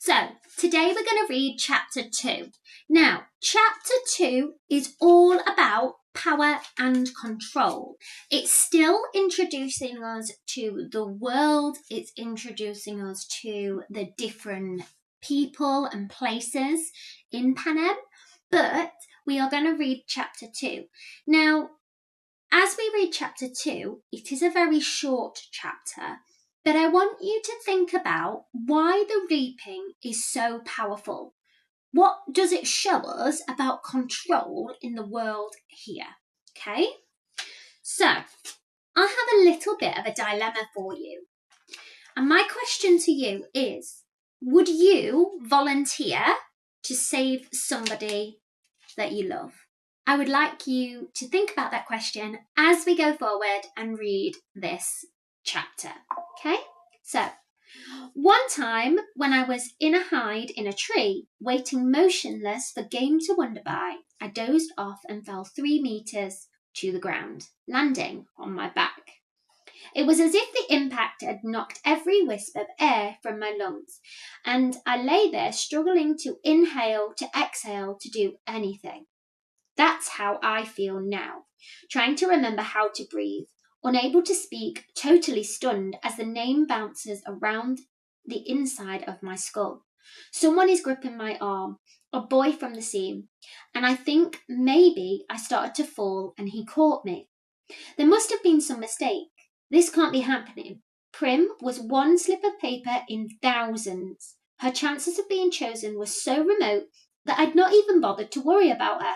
So, today we're going to read chapter 2. Now, chapter 2 is all about power and control. It's still introducing us to the world, it's introducing us to the different people and places in Panem, but we are going to read chapter 2. Now, as we read chapter 2, it is a very short chapter. But I want you to think about why the reaping is so powerful. What does it show us about control in the world here? Okay? So, I have a little bit of a dilemma for you. And my question to you is, would you volunteer to save somebody that you love? I would like you to think about that question as we go forward and read this chapter. Okay, so one time when I was in a hide in a tree, waiting motionless for game to wander by, I dozed off and fell 3 meters to the ground, landing on my back. It was as if the impact had knocked every wisp of air from my lungs, and I lay there struggling to inhale, to exhale, to do anything. That's how I feel now, trying to remember how to breathe. Unable to speak, totally stunned as the name bounces around the inside of my skull. Someone is gripping my arm, a boy from the scene, and I think maybe I started to fall and he caught me. There must have been some mistake. This can't be happening. Prim was one slip of paper in thousands. Her chances of being chosen were so remote that I'd not even bothered to worry about her.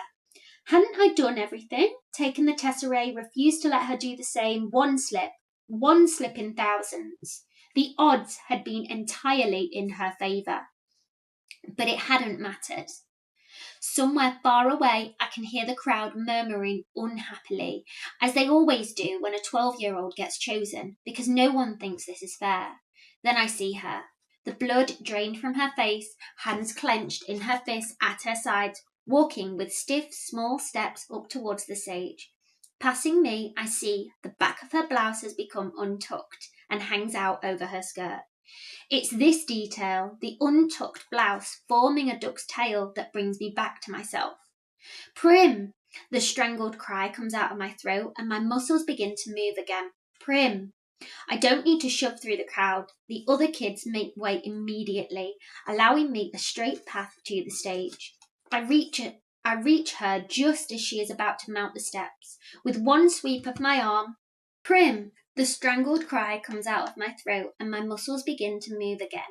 Hadn't I done everything? Taken the tesserae, refused to let her do the same, one slip in thousands. The odds had been entirely in her favour. But it hadn't mattered. Somewhere far away, I can hear the crowd murmuring unhappily, as they always do when a 12-year-old gets chosen, because no one thinks this is fair. Then I see her, the blood drained from her face, hands clenched in her fists at her sides, walking with stiff, small steps up towards the stage. Passing me, I see the back of her blouse has become untucked and hangs out over her skirt. It's this detail, the untucked blouse forming a duck's tail, that brings me back to myself. Prim! The strangled cry comes out of my throat and my muscles begin to move again. Prim! I don't need to shove through the crowd. The other kids make way immediately, allowing me a straight path to the stage. I reach her just as she is about to mount the steps. With one sweep of my arm, Prim! The strangled cry comes out of my throat and my muscles begin to move again.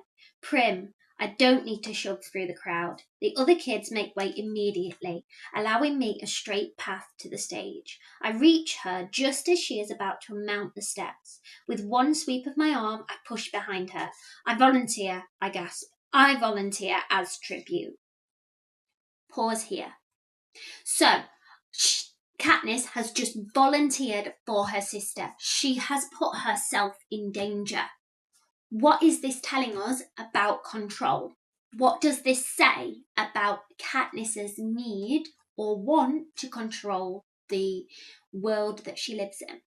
Prim! I don't need to shove through the crowd. The other kids make way immediately, allowing me a straight path to the stage. I reach her just as she is about to mount the steps. With one sweep of my arm, I push behind her. I volunteer, I gasp. I volunteer as tribute. Pause here. So, Katniss has just volunteered for her sister. She has put herself in danger. What is this telling us about control? What does this say about Katniss's need or want to control the world that she lives in?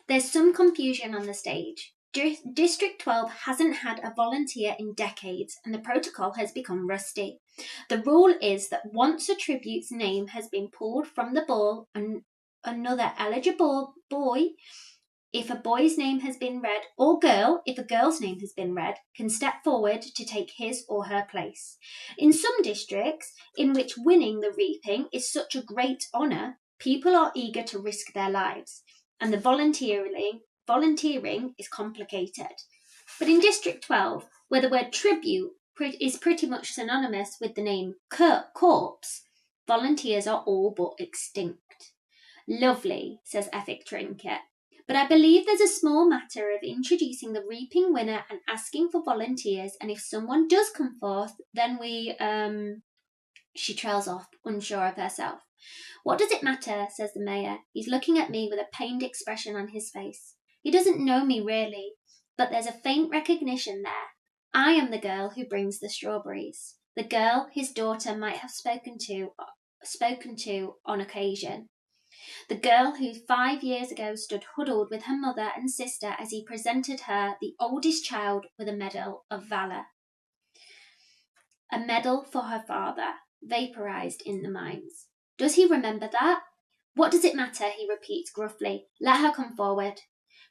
There's some confusion on the stage. District 12 hasn't had a volunteer in decades and the protocol has become rusty. The rule is that once a tribute's name has been pulled from the ball, another eligible boy, if a boy's name has been read, or girl, if a girl's name has been read, can step forward to take his or her place. In some districts, in which winning the reaping is such a great honour, people are eager to risk their lives, and the volunteering is complicated. But in District 12, where the word tribute is pretty much synonymous with the name corpse, volunteers are all but extinct. Lovely, says Ethic Trinket. But I believe there's a small matter of introducing the reaping winner and asking for volunteers, and if someone does come forth, then we, She trails off, unsure of herself. What does it matter, says the mayor. He's looking at me with a pained expression on his face. He doesn't know me really, but there's a faint recognition there. I am the girl who brings the strawberries, the girl his daughter might have spoken to on occasion. The girl who 5 years ago stood huddled with her mother and sister as he presented her, the oldest child, with a medal of valour. A medal for her father, vaporized in the mines. Does he remember that? What does it matter, he repeats gruffly. Let her come forward.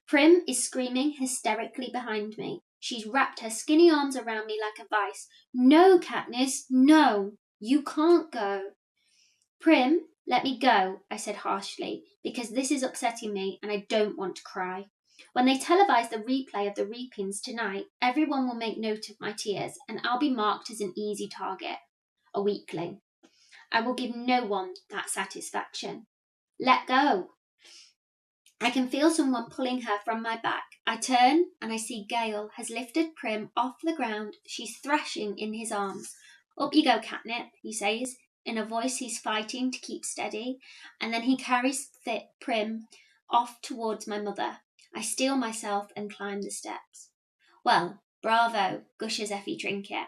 Prim is screaming hysterically behind me. She's wrapped her skinny arms around me like a vice. No, Katniss, no, you can't go. Prim, let me go, I said harshly, because this is upsetting me and I don't want to cry. When they televise the replay of the reapings tonight, everyone will make note of my tears and I'll be marked as an easy target, a weakling. I will give no one that satisfaction. Let go. I can feel someone pulling her from my back. I turn and I see Gale has lifted Prim off the ground. She's thrashing in his arms. Up you go, Catnip, he says, in a voice he's fighting to keep steady, and then he carries Prim off towards my mother. I steel myself and climb the steps. Well, bravo, gushes Effie Trinket.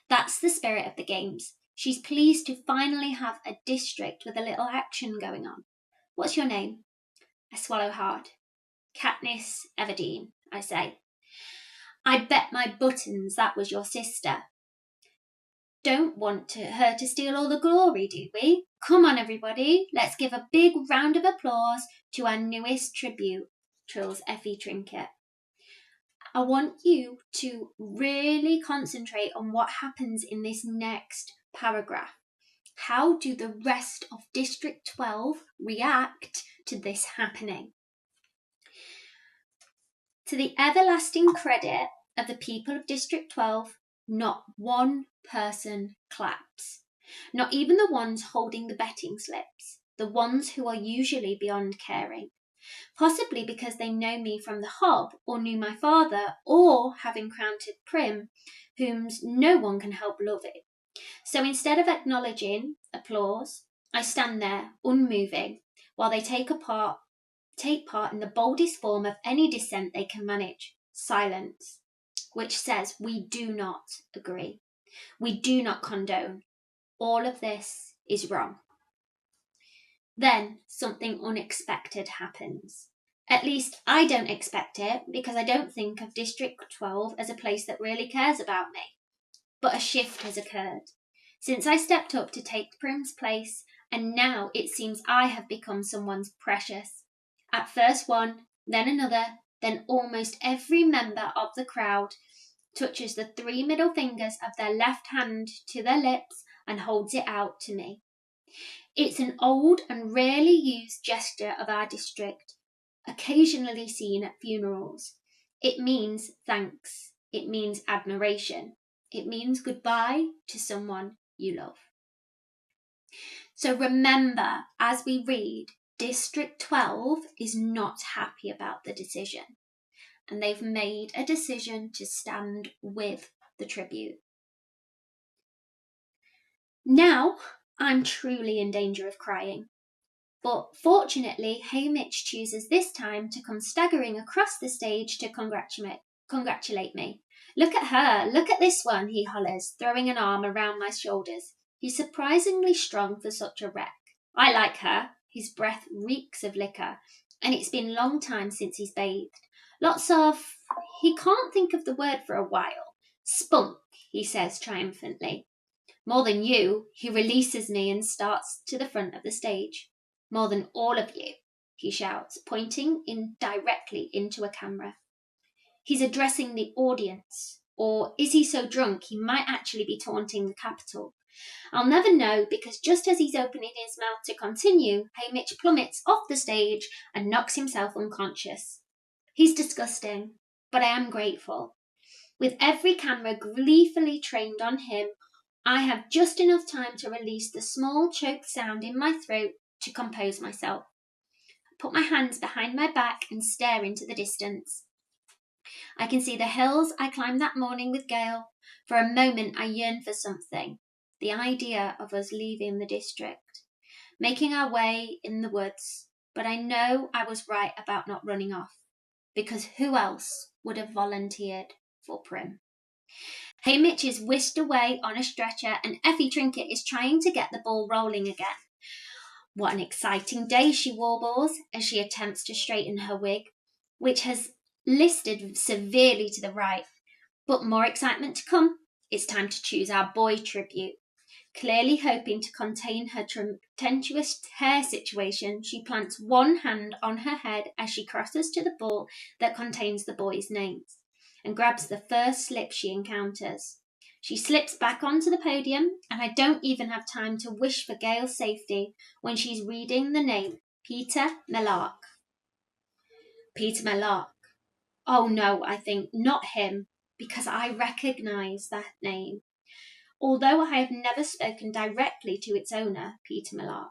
That's the spirit of the games. She's pleased to finally have a district with a little action going on. What's your name? I swallow hard. Katniss Everdeen, I say. I bet my buttons that was your sister. Don't want her to steal all the glory, do we? Come on, everybody. Let's give a big round of applause to our newest tribute, trills Effie Trinket. I want you to really concentrate on what happens in this next paragraph. How do the rest of District 12 react to this happening? To the everlasting credit of the people of District 12, not one person claps. Not even the ones holding the betting slips, the ones who are usually beyond caring. Possibly because they know me from the Hob, or knew my father, or have encountered Prim, whom no one can help loving. So instead of acknowledging applause, I stand there, unmoving, while they take part in the boldest form of any dissent they can manage, silence, which says we do not agree. We do not condone. All of this is wrong. Then something unexpected happens. At least I don't expect it, because I don't think of District 12 as a place that really cares about me. But a shift has occurred. Since I stepped up to take Prim's place, and now it seems I have become someone's precious. At first one, then another, then almost every member of the crowd touches the 3 middle fingers of their left hand to their lips and holds it out to me. It's an old and rarely used gesture of our district, occasionally seen at funerals. It means thanks. It means admiration. It means goodbye to someone you love. So remember, as we read, District 12 is not happy about the decision, and they've made a decision to stand with the tribute. Now, I'm truly in danger of crying. But fortunately, Haymitch chooses this time to come staggering across the stage to congratulate me. Look at her, look at this one, he hollers, throwing an arm around my shoulders. He's surprisingly strong for such a wreck. I like her. His breath reeks of liquor, and it's been a long time since he's bathed. He can't think of the word for a while. Spunk, he says triumphantly. More than you, he releases me and starts to the front of the stage. More than all of you, he shouts, pointing directly into a camera. He's addressing the audience, or is he so drunk he might actually be taunting the Capitol? I'll never know, because just as he's opening his mouth to continue, Haymitch plummets off the stage and knocks himself unconscious. He's disgusting, but I am grateful. With every camera gleefully trained on him, I have just enough time to release the small choked sound in my throat to compose myself. I put my hands behind my back and stare into the distance. I can see the hills I climbed that morning with Gale. For a moment I yearn for something. The idea of us leaving the district, making our way in the woods, but I know I was right about not running off, because who else would have volunteered for Prim? Haymitch is whisked away on a stretcher and Effie Trinket is trying to get the ball rolling again. What an exciting day, she warbles as she attempts to straighten her wig, which has listed severely to the right. But more excitement to come. It's time to choose our boy tribute. Clearly hoping to contain her tempestuous hair situation, she plants one hand on her head as she crosses to the ball that contains the boys' names and grabs the first slip she encounters. She slips back onto the podium, and I don't even have time to wish for Gail's safety when she's reading the name Peter Melark. Peter Melark. Oh no, I think, not him, because I recognise that name. Although I have never spoken directly to its owner, Peter Melark.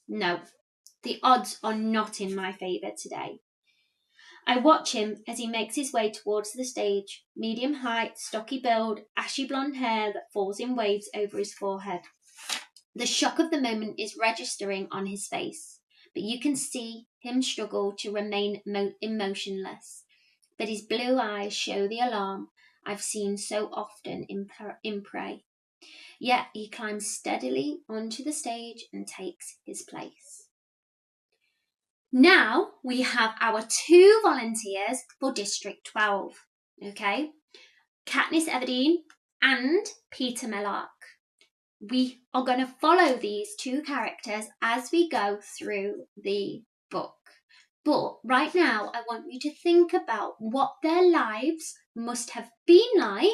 No, the odds are not in my favour today. I watch him as he makes his way towards the stage, medium height, stocky build, ashy blonde hair that falls in waves over his forehead. The shock of the moment is registering on his face, but you can see him struggle to remain emotionless. But his blue eyes show the alarm I've seen so often in Prey. Yet he climbs steadily onto the stage and takes his place. Now we have our 2 volunteers for District 12, okay? Katniss Everdeen and Peter Melark. We are going to follow these 2 characters as we go through the book. But right now, I want you to think about what their lives must have been like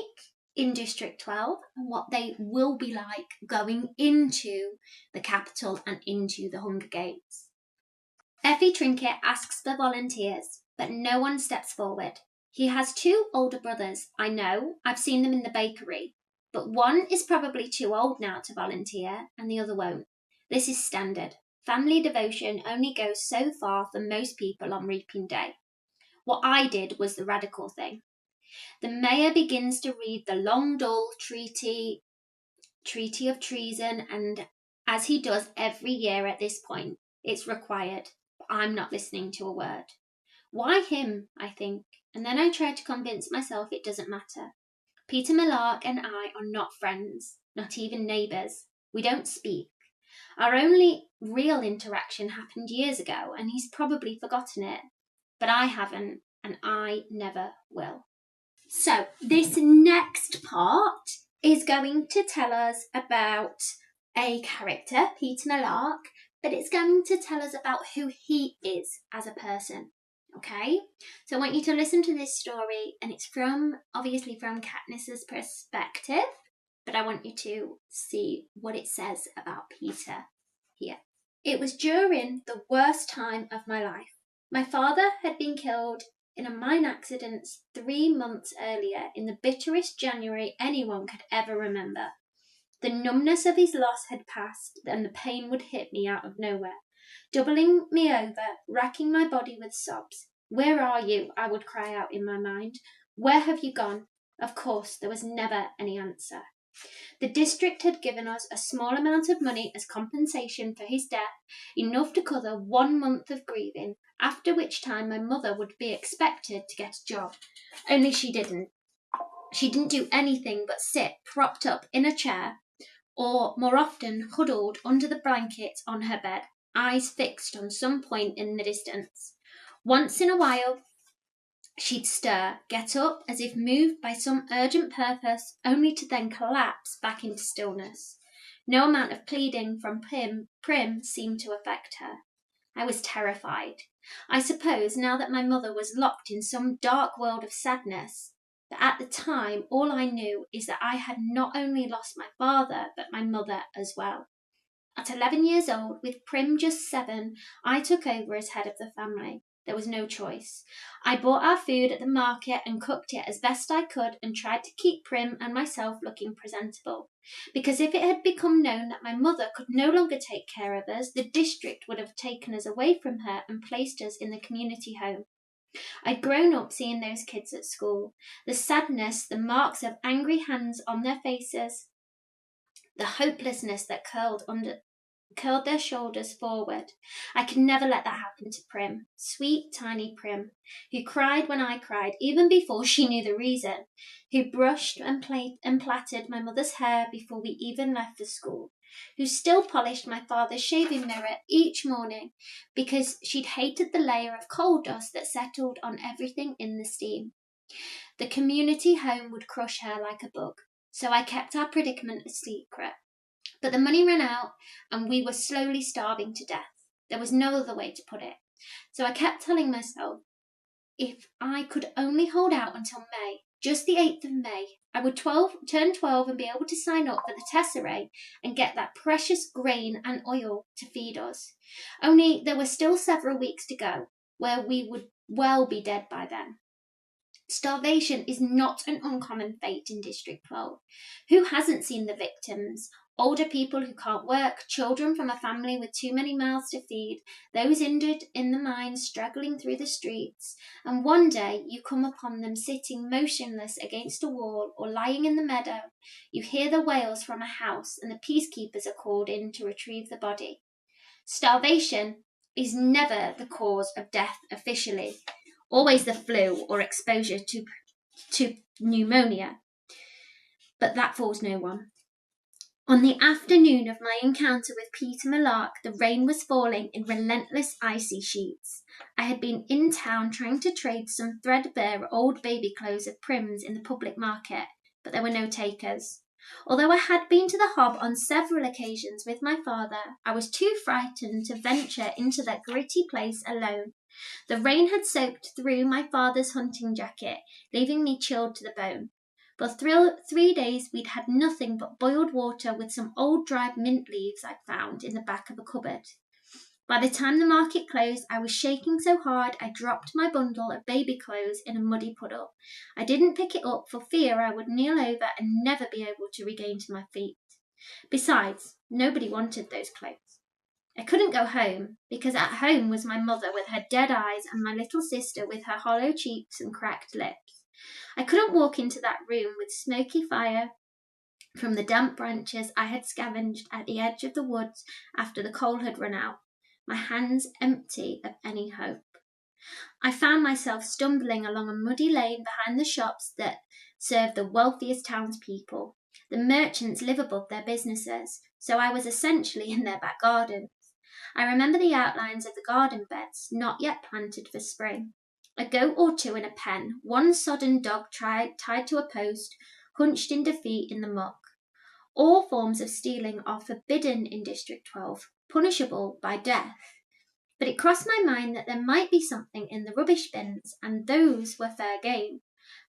in District 12 and what they will be like going into the capital and into the Hunger Games. Effie Trinket asks for volunteers, but no one steps forward. He has 2 older brothers, I know, I've seen them in the bakery, but one is probably too old now to volunteer and the other won't. This is standard. Family devotion only goes so far for most people on Reaping Day. What I did was the radical thing. The mayor begins to read the long, dull treaty of treason, and as he does every year at this point, it's required. But I'm not listening to a word. Why him, I think, and then I try to convince myself it doesn't matter. Peter Melark and I are not friends, not even neighbours. We don't speak. Our only real interaction happened years ago, and he's probably forgotten it. But I haven't, and I never will. So, this next part is going to tell us about a character, Peter Melark, but it's going to tell us about who he is as a person. Okay? So I want you to listen to this story, and it's obviously from Katniss's perspective, but I want you to see what it says about Peter here. It was during the worst time of my life. My father had been killed in a mine accident 3 months earlier in the bitterest January anyone could ever remember. The numbness of his loss had passed, and the pain would hit me out of nowhere, doubling me over, racking my body with sobs. Where are you? I would cry out in my mind. Where have you gone? Of course, there was never any answer. The district had given us a small amount of money as compensation for his death, enough to cover 1 month of grieving, after which time my mother would be expected to get a job. Only she didn't. She didn't do anything but sit propped up in a chair, or more often huddled under the blankets on her bed, eyes fixed on some point in the distance. Once in a while, she'd stir, get up as if moved by some urgent purpose, only to then collapse back into stillness. No amount of pleading from Prim seemed to affect her. I was terrified. I suppose now that my mother was locked in some dark world of sadness, but at the time all I knew is that I had not only lost my father, but my mother as well. At 11 years old, with Prim just 7, I took over as head of the family. There was no choice. I bought our food at the market and cooked it as best I could and tried to keep Prim and myself looking presentable. Because if it had become known that my mother could no longer take care of us, the district would have taken us away from her and placed us in the community home. I'd grown up seeing those kids at school. The sadness, the marks of angry hands on their faces, the hopelessness that curled their shoulders forward. I could never let that happen to Prim, sweet, tiny Prim, who cried when I cried, even before she knew the reason, who brushed and plaited my mother's hair before we even left the school, who still polished my father's shaving mirror each morning because she'd hated the layer of coal dust that settled on everything in the steam. The community home would crush her like a bug. so I kept our predicament a secret. But the money ran out, and we were slowly starving to death. There was no other way to put it. So I kept telling myself, if I could only hold out until May, just the 8th of May, I would turn 12 and be able to sign up for the tesserae and get that precious grain and oil to feed us. Only there were still several weeks to go, where we would well be dead by then. Starvation is not an uncommon fate in District 12. Who hasn't seen the victims? Older people who can't work, children from a family with too many mouths to feed, those injured in the mines struggling through the streets, and one day you come upon them sitting motionless against a wall or lying in the meadow. You hear the wails from a house, and the peacekeepers are called in to retrieve the body. Starvation is never the cause of death officially, always the flu or exposure to pneumonia, but that fools no one. On the afternoon of my encounter with Peter Malark, the rain was falling in relentless icy sheets. I had been in town trying to trade some threadbare old baby clothes of Prim's in the public market, but there were no takers. Although I had been to the Hob on several occasions with my father, I was too frightened to venture into that gritty place alone. The rain had soaked through my father's hunting jacket, leaving me chilled to the bone. For 3 days we'd had nothing but boiled water with some old dried mint leaves I'd found in the back of a cupboard. By the time the market closed, I was shaking so hard I dropped my bundle of baby clothes in a muddy puddle. I didn't pick it up for fear I would kneel over and never be able to regain my feet. Besides, nobody wanted those clothes. I couldn't go home, because at home was my mother with her dead eyes and my little sister with her hollow cheeks and cracked lips. I couldn't walk into that room with smoky fire from the damp branches I had scavenged at the edge of the woods after the coal had run out, my hands empty of any hope. I found myself stumbling along a muddy lane behind the shops that served the wealthiest townspeople. The merchants live above their businesses, so I was essentially in their back gardens. I remember the outlines of the garden beds, not yet planted for spring. A goat or two in a pen, one sodden dog tied to a post, hunched in defeat in the muck. All forms of stealing are forbidden in District 12, punishable by death. But it crossed my mind that there might be something in the rubbish bins, and those were fair game.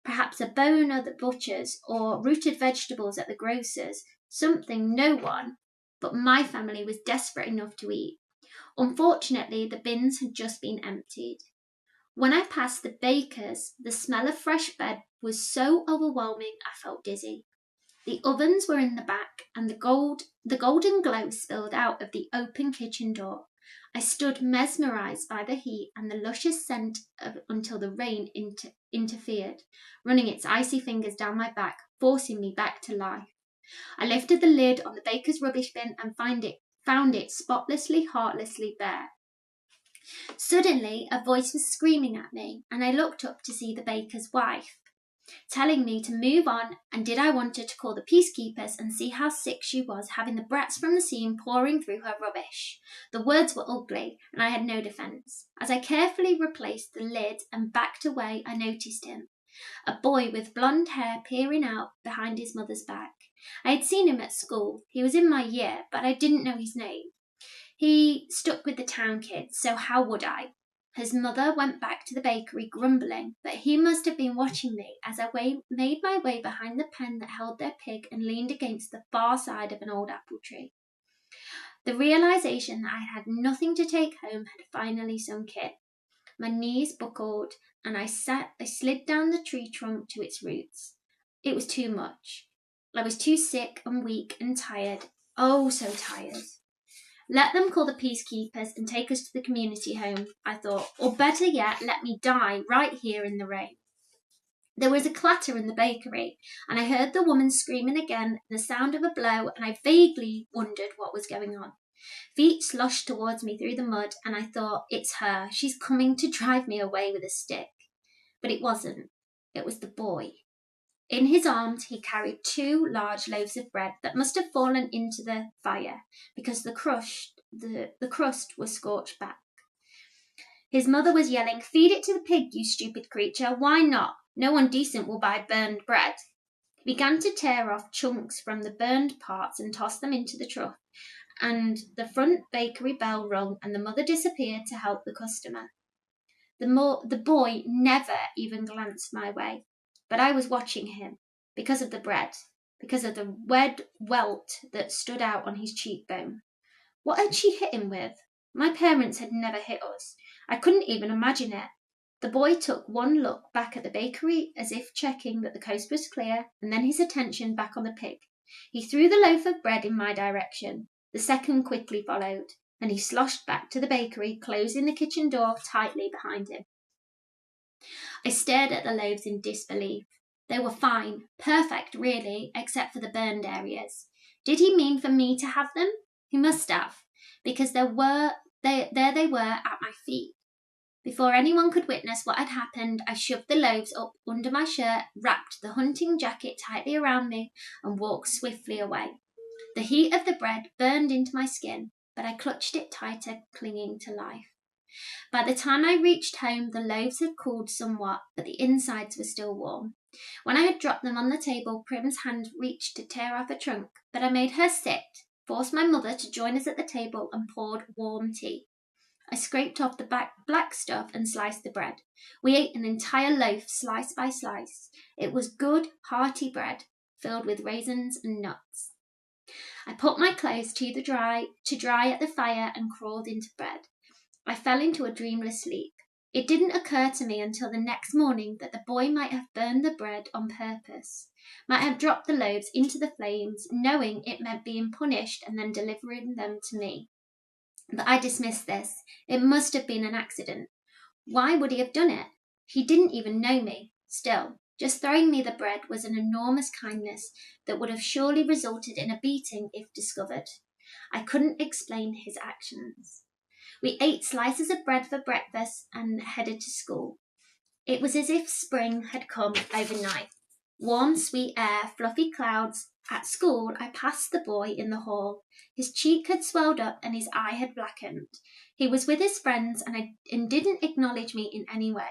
Perhaps a bone at the butcher's, or rooted vegetables at the grocer's, something no one but my family was desperate enough to eat. Unfortunately, the bins had just been emptied. When I passed the baker's, the smell of fresh bread was so overwhelming I felt dizzy. The ovens were in the back, and the golden glow spilled out of the open kitchen door. I stood mesmerized by the heat and the luscious scent until the rain interfered, running its icy fingers down my back, forcing me back to life. I lifted the lid on the baker's rubbish bin and found it spotlessly, heartlessly bare. Suddenly, a voice was screaming at me, and I looked up to see the baker's wife, telling me to move on, and did I want her to call the peacekeepers and see how sick she was, having the brats from the scene pouring through her rubbish. The words were ugly, and I had no defence. As I carefully replaced the lid and backed away, I noticed him. A boy with blonde hair peering out behind his mother's back. I had seen him at school. He was in my year, but I didn't know his name. He stuck with the town kids, so how would I? His mother went back to the bakery grumbling, but he must have been watching me as I made my way behind the pen that held their pig and leaned against the far side of an old apple tree. The realization that I had nothing to take home had finally sunk in. My knees buckled, and I slid down the tree trunk to its roots. It was too much. I was too sick and weak and tired. Oh, so tired. Let them call the peacekeepers and take us to the community home, I thought, or better yet, let me die right here in the rain. There was a clatter in the bakery, and I heard the woman screaming again, and the sound of a blow, and I vaguely wondered what was going on. Feet sloshed towards me through the mud, and I thought, it's her. She's coming to drive me away with a stick. But it wasn't. It was the boy. In his arms he carried 2 large loaves of bread that must have fallen into the fire, because the crust was scorched back. His mother was yelling, "Feed it to the pig, you stupid creature. Why not? No one decent will buy burned bread." He began to tear off chunks from the burned parts and toss them into the trough, and the front bakery bell rung and the mother disappeared to help the customer. The boy never even glanced my way, but I was watching him because of the bread, because of the red welt that stood out on his cheekbone. What had she hit him with? My parents had never hit us. I couldn't even imagine it. The boy took one look back at the bakery as if checking that the coast was clear, and then his attention back on the pig. He threw the loaf of bread in my direction. The second quickly followed, and he sloshed back to the bakery, closing the kitchen door tightly behind him. I stared at the loaves in disbelief. They were fine, perfect really, except for the burned areas. Did he mean for me to have them? He must have, because there they were at my feet. Before anyone could witness what had happened, I shoved the loaves up under my shirt, wrapped the hunting jacket tightly around me, and walked swiftly away. The heat of the bread burned into my skin, but I clutched it tighter, clinging to life. By the time I reached home, the loaves had cooled somewhat, but the insides were still warm. When I had dropped them on the table, Prim's hand reached to tear off a chunk, but I made her sit, forced my mother to join us at the table, and poured warm tea. I scraped off the black stuff and sliced the bread. We ate an entire loaf, slice by slice. It was good, hearty bread, filled with raisins and nuts. I put my clothes to dry at the fire and crawled into bed. I fell into a dreamless sleep. It didn't occur to me until the next morning that the boy might have burned the bread on purpose, might have dropped the loaves into the flames, knowing it meant being punished and then delivering them to me. But I dismissed this. It must have been an accident. Why would he have done it? He didn't even know me. Still, just throwing me the bread was an enormous kindness that would have surely resulted in a beating if discovered. I couldn't explain his actions. We ate slices of bread for breakfast and headed to school. It was as if spring had come overnight. Warm, sweet air, fluffy clouds. At school, I passed the boy in the hall. His cheek had swelled up and his eye had blackened. He was with his friends and didn't acknowledge me in any way.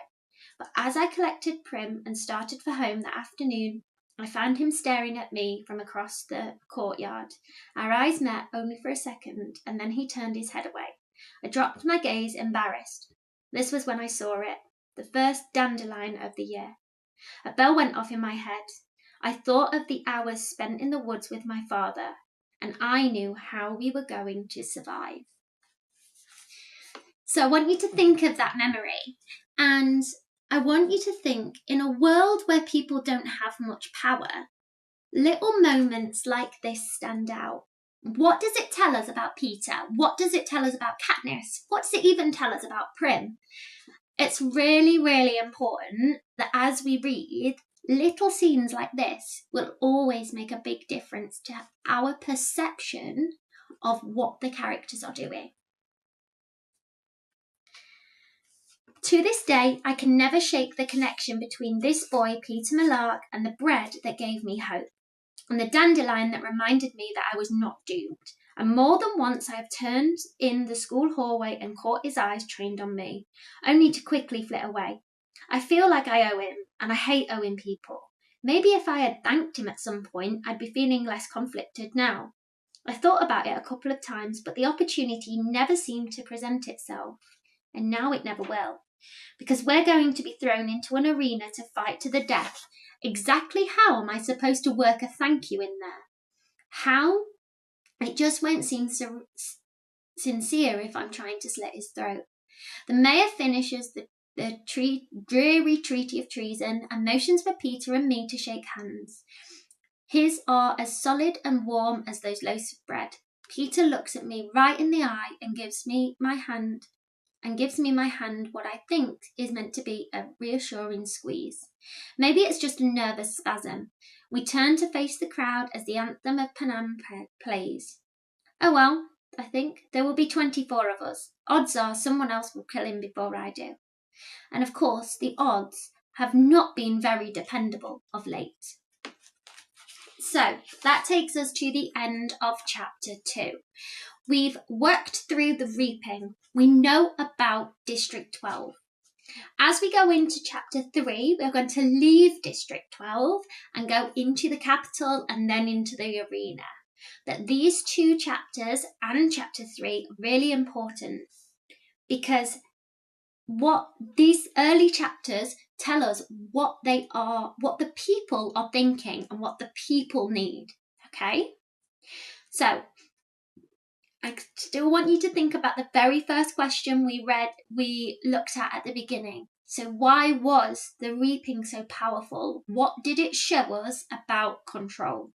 But as I collected Prim and started for home that afternoon, I found him staring at me from across the courtyard. Our eyes met only for a second, and then he turned his head away. I dropped my gaze, embarrassed. This was when I saw it, the first dandelion of the year. A bell went off in my head. I thought of the hours spent in the woods with my father, and I knew how we were going to survive. So I want you to think of that memory, and I want you to think, in a world where people don't have much power, little moments like this stand out. What does it tell us about Peter? What does it tell us about Katniss? What does it even tell us about Prim? It's really, really important that as we read, little scenes like this will always make a big difference to our perception of what the characters are doing. To this day, I can never shake the connection between this boy, Peter Millark, and the bread that gave me hope, and the dandelion that reminded me that I was not doomed. And more than once I have turned in the school hallway and caught his eyes trained on me, only to quickly flit away. I feel like I owe him, and I hate owing people. Maybe if I had thanked him at some point, I'd be feeling less conflicted now. I thought about it a couple of times, but the opportunity never seemed to present itself, and now it never will. Because we're going to be thrown into an arena to fight to the death. Exactly how am I supposed to work a thank you in there? How? It just won't seem so sincere if I'm trying to slit his throat. The mayor finishes the dreary treaty of treason and motions for Peter and me to shake hands. His are as solid and warm as those loaves of bread. Peter looks at me right in the eye and gives me my hand what I think is meant to be a reassuring squeeze. Maybe it's just a nervous spasm. We turn to face the crowd as the anthem of Panam plays. Oh well, I think, there will be 24 of us. Odds are someone else will kill him before I do. And of course, the odds have not been very dependable of late. So, that takes us to the end of chapter 2. We've worked through the reaping. We know about District 12. As we go into chapter 3, we're going to leave District 12 and go into the capital and then into the arena. But these 2 chapters and chapter 3 are really important because what these early chapters tell us what they are, what the people are thinking and what the people need. Okay? So I still want you to think about the very first question we looked at the beginning. So why was the reaping so powerful? What did it show us about control?